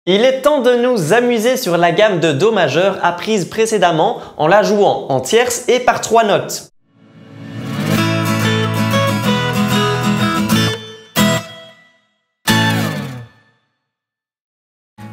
Il est temps de nous amuser sur la gamme de Do majeur apprise précédemment en la jouant en tierces et par 3 notes.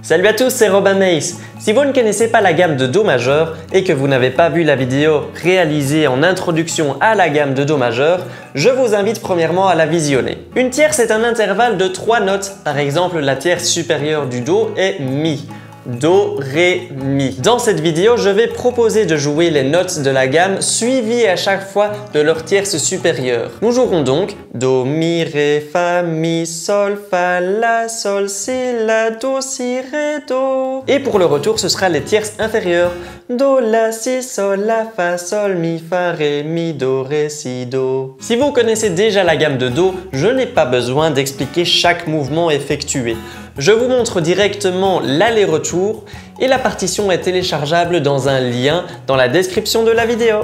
Salut à tous, c'est Robin Mace. Si vous ne connaissez pas la gamme de Do majeur et que vous n'avez pas vu la vidéo réalisée en introduction à la gamme de Do majeur, je vous invite premièrement à la visionner. Une tierce est un intervalle de 3 notes, par exemple la tierce supérieure du Do est Mi. Do, Ré, Mi. Dans cette vidéo, je vais proposer de jouer les notes de la gamme suivies à chaque fois de leur tierce supérieure. Nous jouerons donc Do, Mi, Ré, Fa, Mi, Sol, Fa, La, Sol, Si, La, Do, Si, Ré, Do. Et pour le retour, ce sera les tierces inférieures. Do, La, Si, Sol, La, Fa, Sol, Mi, Fa, Ré, Mi, Do, Ré, Si, Do. Si vous connaissez déjà la gamme de Do, je n'ai pas besoin d'expliquer chaque mouvement effectué. Je vous montre directement l'aller-retour et la partition est téléchargeable dans un lien dans la description de la vidéo.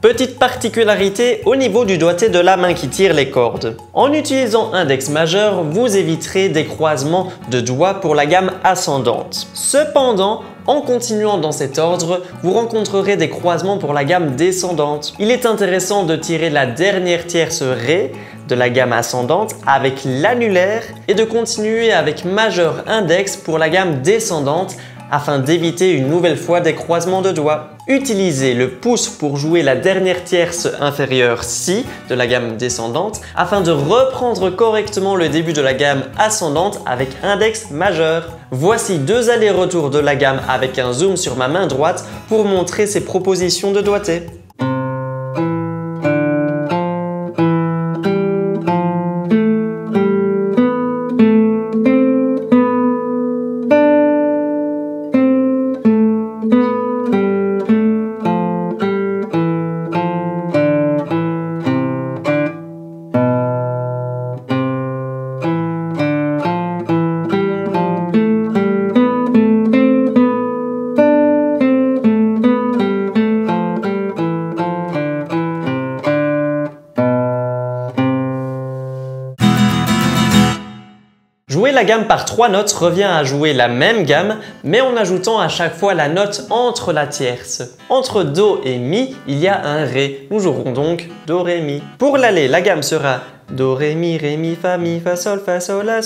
Petite particularité au niveau du doigté de la main qui tire les cordes. En utilisant index majeur, vous éviterez des croisements de doigts pour la gamme ascendante. Cependant, en continuant dans cet ordre, vous rencontrerez des croisements pour la gamme descendante. Il est intéressant de tirer la dernière tierce Ré de la gamme ascendante avec l'annulaire et de continuer avec majeur index pour la gamme descendante afin d'éviter une nouvelle fois des croisements de doigts. Utilisez le pouce pour jouer la dernière tierce inférieure Si de la gamme descendante afin de reprendre correctement le début de la gamme ascendante avec index majeur. Voici 2 allers-retours de la gamme avec un zoom sur ma main droite pour montrer ces propositions de doigté. Jouer la gamme par 3 notes revient à jouer la même gamme, mais en ajoutant à chaque fois la note entre la tierce. Entre Do et Mi, il y a un Ré. Nous jouerons donc Do, Ré, Mi. Pour l'aller, la gamme sera Do, Ré, Mi, Fa, Sol, La,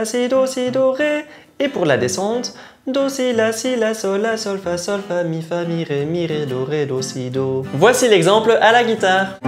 Si, Do, Ré. Et pour la descente, Do, Si, La, Sol, Fa, Mi, Ré, Do, Si, Do. Voici l'exemple à la guitare.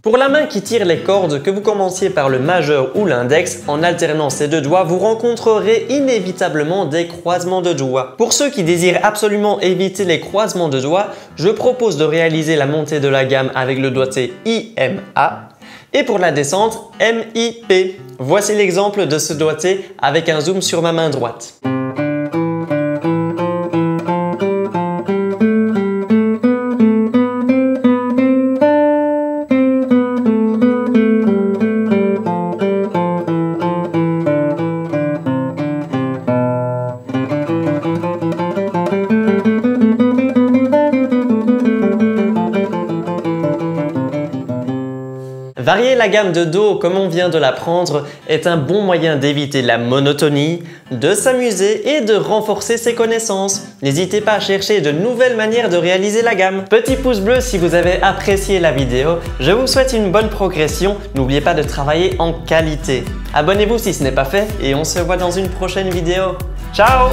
Pour la main qui tire les cordes, que vous commenciez par le majeur ou l'index, en alternant ces 2 doigts, vous rencontrerez inévitablement des croisements de doigts. Pour ceux qui désirent absolument éviter les croisements de doigts, je propose de réaliser la montée de la gamme avec le doigté IMA et pour la descente MIP. Voici l'exemple de ce doigté avec un zoom sur ma main droite. Varier la gamme de Do comme on vient de l'apprendre est un bon moyen d'éviter la monotonie, de s'amuser et de renforcer ses connaissances. N'hésitez pas à chercher de nouvelles manières de réaliser la gamme. Petit pouce bleu si vous avez apprécié la vidéo. Je vous souhaite une bonne progression. N'oubliez pas de travailler en qualité. Abonnez-vous si ce n'est pas fait et on se voit dans une prochaine vidéo. Ciao!